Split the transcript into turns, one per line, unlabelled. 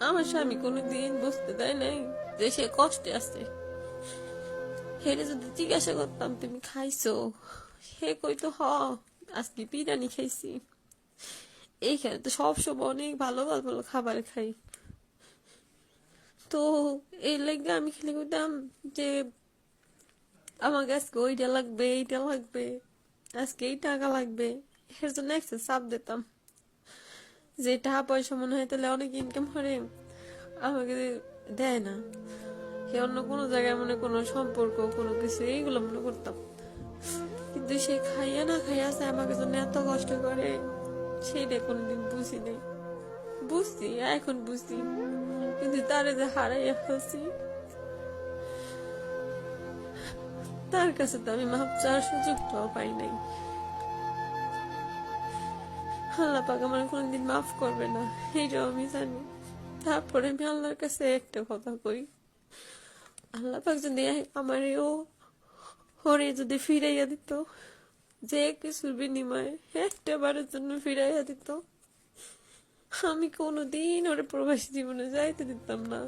আমার স্বামী কোনোদিন বুঝতে দেয় নাই যে সে কষ্টে আছে। হেরে যদি জিজ্ঞাসা করতাম তুমি খাইছো, সে কইতো হ আজকে বিরিয়ানি খাইছি। এইখানে তো সবসময় অনেক ভালো ভালো ভালো খাবার খাই। তো এই লেগে আমি খেলে কইতাম যে আমাকে আজকে ওইটা লাগবে, এইটা লাগবে, আজকে এই টাকা লাগবে। এর জন্য একটা চাপ দিতাম যে টাকা পয়সা মনে হয় তাহলে অনেক ইনকাম করে আমাকে দেয় না। সে অন্য কোনো জায়গায় মনে কোনো সম্পর্ক কোনো কিছু এইগুলো মনে করতাম। কিন্তু সে খাইয়া না খাইয়া আছে আমাকে জন্য এত কষ্ট করে, সেইটা কোনোদিন বুঝি নাই। বুঝছি, এখন বুঝছি, কিন্তু তারে যে হারাইয়া ফেলছি তার কাছে তো আমি মাপ চাওয়ার সুযোগটাও পাই নাই। আল্লাহ পাক আমার কোনোদিন মাফ করবে না, এইটাও আমি জানি। তারপরে আমি আল্লাহর কাছে একটা কথা কই, আল্লাহ পাক যদি আমারও হরে যদি ফিরাইয়া দিত, যে কিছুর বিনিময়ে একটা বারের জন্য ফিরাইয়া দিত, আমি কোনোদিন ওরে প্রবাসী জীবনে যাইতে দিতাম না।